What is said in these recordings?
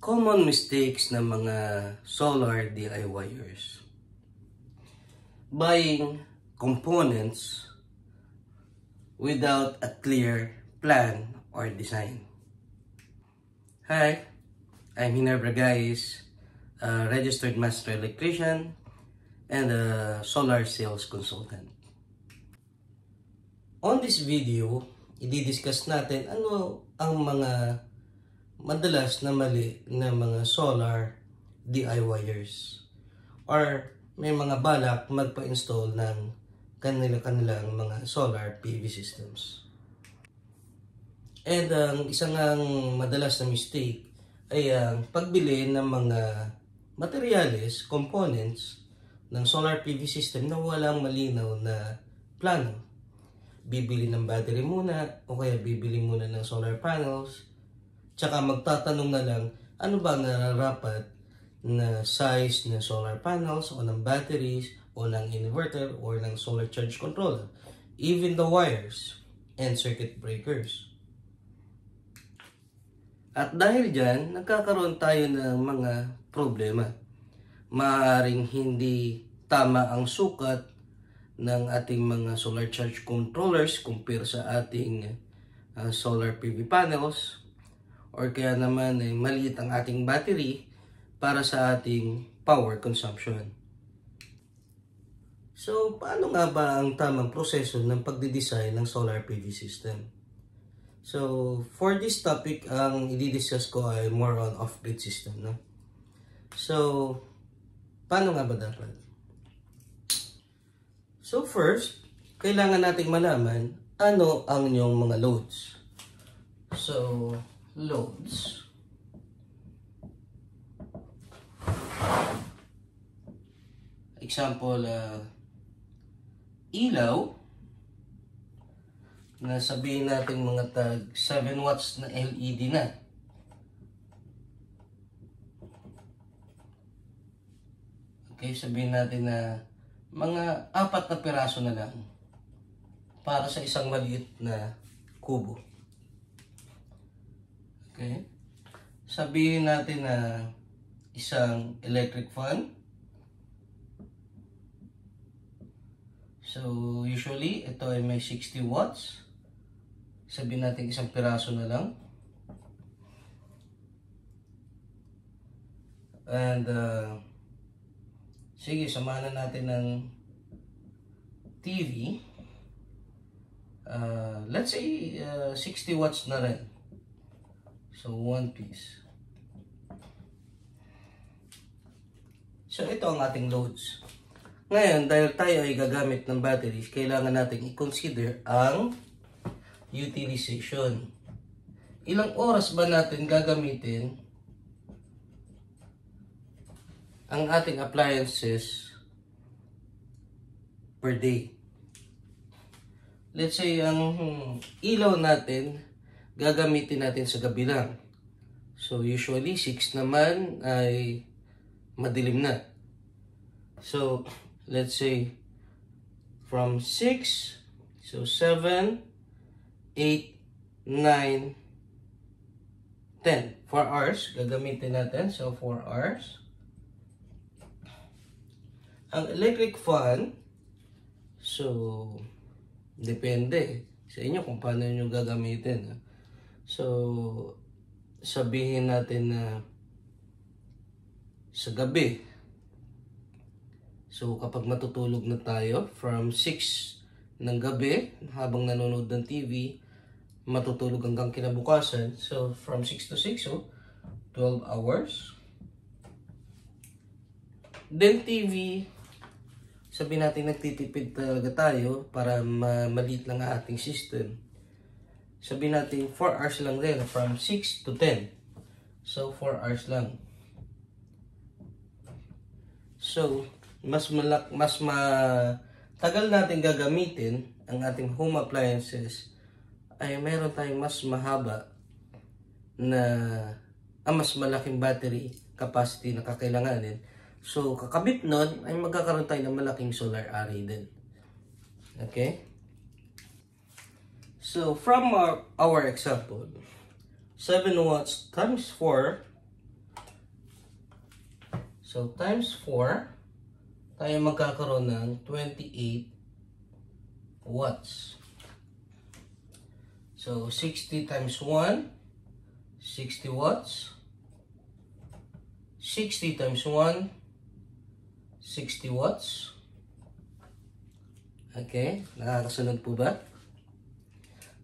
Common mistakes ng mga solar DIYers. Buying components without a clear plan or design. Hi, I'm Hinebra guys, a registered master electrician and a solar sales consultant. On this video, i-discuss natin ano ang mga madalas na mali na mga solar DIYers or may mga balak magpa-install ng kanilang mga solar PV systems. And ang isang madalas na mistake ay ang pagbili ng mga materyales, components ng solar PV system na walang malinaw na plano. Bibili ng battery muna o kaya bibili muna ng solar panels. Tsaka magtatanong na lang, ano ba nararapat na size ng solar panels o ng batteries o ng inverter o ng solar charge controller. Even the wires and circuit breakers. At dahil dyan, nagkakaroon tayo ng mga problema. Maaaring hindi tama ang sukat ng ating mga solar charge controllers compare sa ating solar PV panels. Or kaya naman maliit ang ating battery para sa ating power consumption. So, paano nga ba ang tamang proseso ng pagdidesign ng solar PV system? So, for this topic, ang i-discuss ko ay more on off-grid system. No? So, paano nga ba dapat? So, first, kailangan nating malaman ano ang inyong mga loads. So, loads. Example, ilaw na sabihin natin mga tag 7 watts na LED na. Okay, sabihin natin na mga 4 na piraso na lang para sa isang maliit na kubo. Okay. Sabihin natin na isang electric fan. So, usually, ito ay may 60 watts. Sabihin natin isang piraso na lang. And, sige, samahan na natin ng TV. Let's say, 60 watts na rin. So, 1 piece. So, ito ang ating loads. Ngayon, dahil tayo ay gagamit ng batteries, kailangan natin i-consider ang utilization. Ilang oras ba natin gagamitin ang ating appliances per day? Let's say, ang ilaw natin, gagamitin natin sa gabi lang. So, usually, 6 naman ay madilim na. So, let's say, from 6, so 7, 8, 9, 10. 4 hours, gagamitin natin. So, 4 hours. Ang electric fan, so, depende sa inyo kung paano nyo gagamitin. So, sabihin natin na sa gabi. So, kapag matutulog na tayo, from 6 ng gabi, habang nanonood ng TV, matutulog hanggang kinabukasan. So, from 6 to 6, so, 12 hours. Then, TV, sabihin natin nagtitipid talaga tayo para maliit lang ang ating system. Sabihin natin 4 hours lang din, from 6 to 10. So, 4 hours lang. So, mas matagal natin gagamitin ang ating home appliances ay meron tayong mas mahaba na mas malaking battery capacity na kakailanganin. So, kakabit nun ay magkakaroon tayo ng malaking solar array din. Okay? So, from our example, 7 watts times 4 So, times 4, tayo magkakaroon ng 28 watts. So, 60 times 1, 60 watts. 60 times 1, 60 watts. Okay, nakakasunod po ba?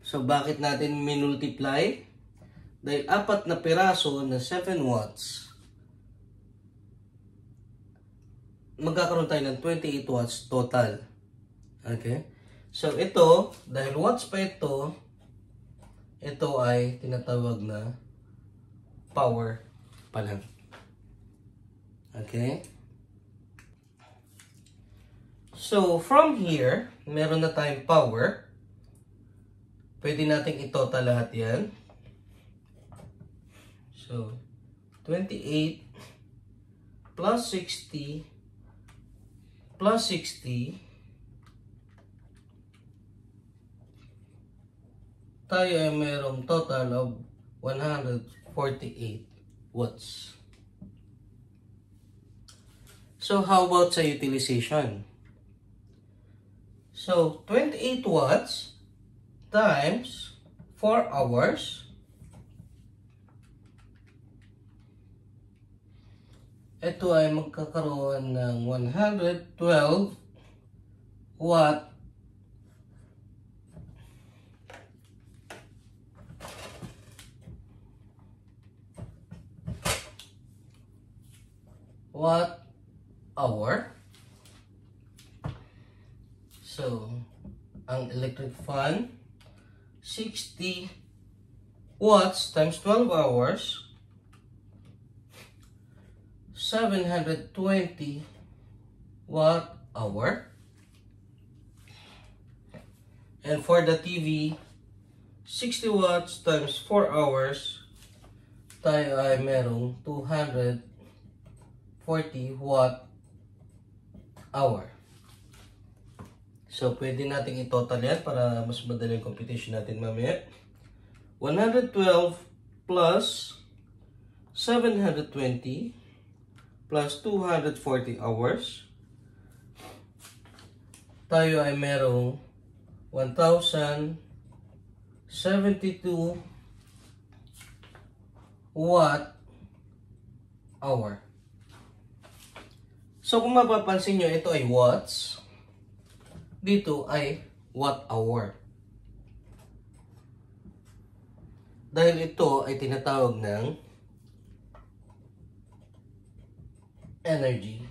So, bakit natin minultiply? Dahil 4 na piraso na 7 watts, magkakaroon tayo ng 28 watts total. Okay? So, ito, dahil watts pa ito ay tinatawag na power pa lang. Okay? So, from here, meron na tayong power. Pwede nating i-total lahat yan. So, 28 plus 60 plus 60, tayo ay mayroong total of 148 watts. So, how about sa utilization? So, 28 watts times 4 hours. Ito ay magkakaroon ng 112 watt hour. So, ang electric fan, 60 watts times 12 hours, 720 watt hour. And for the TV, 60 watts times 4 hours, tayo ay merong 240 watt hour. So, pwede natin i-total yan para mas madali yung computation natin mamaya. 112 plus 720 plus 240 hours, tayo ay merong 1,072 watt hour. So, kung mapapansin nyo, ito ay watts. Dito ay watt hour. Dahil ito ay tinatawag ng energy.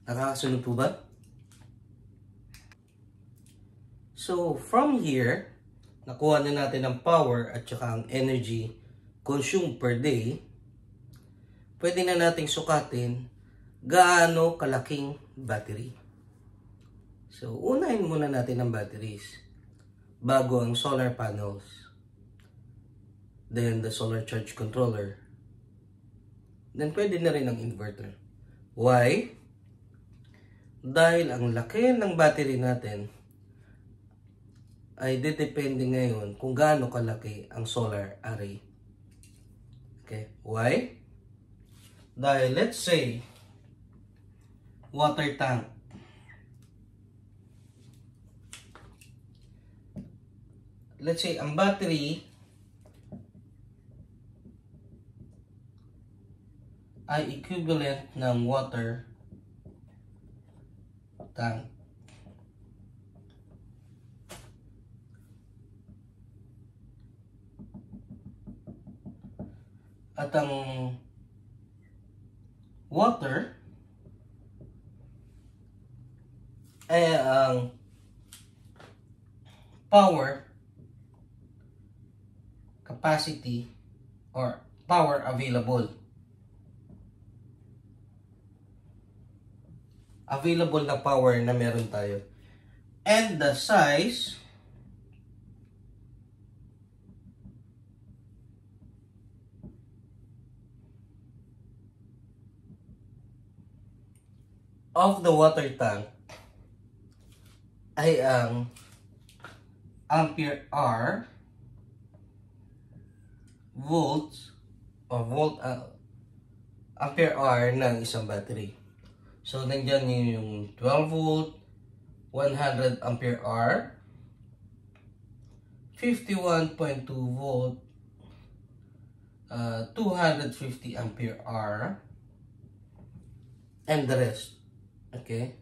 Nakakasunod po ba? So, from here, nakuha na natin ang power at saka ang energy consumed per day. Pwede na nating sukatin gaano kalaking battery. So, unahin muna natin ang batteries bago ang solar panels. Then, the solar charge controller. Then, pwede na rin ang inverter. Why? Dahil ang laki ng battery natin ay depende ngayon kung gaano kalaki ang solar array. Okay? Why? Dahil, let's say, water tank. Let's say, ang battery ay equivalent ng water tank. At ang water ay ang power capacity or power available. Available na power na meron tayo. And the size of the water tank ay ang ampere hour, volts, o volt, ampere hour ng isang battery. So, nandyan yung 12 volt, 100 ampere hour, 51.2 volt, 250 ampere hour, and the rest. Okay?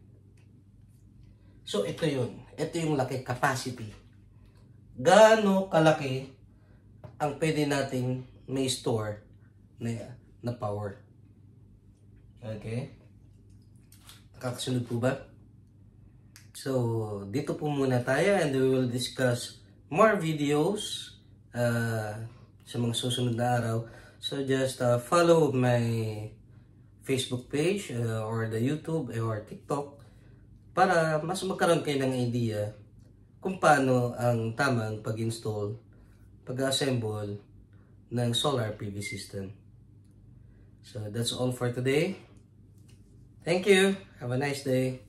So, ito yun. Ito yung laki, capacity. Gaano kalaki ang pwede nating may store na power. Okay? Nakakasunod po ba? So, dito po muna tayo and we will discuss more videos sa mga susunod na araw. So, just follow my Facebook page or the YouTube or TikTok para mas magkaroon kayo ng idea kung paano ang tamang pag-install, pag-assemble ng solar PV system. So, that's all for today. Thank you. Have a nice day.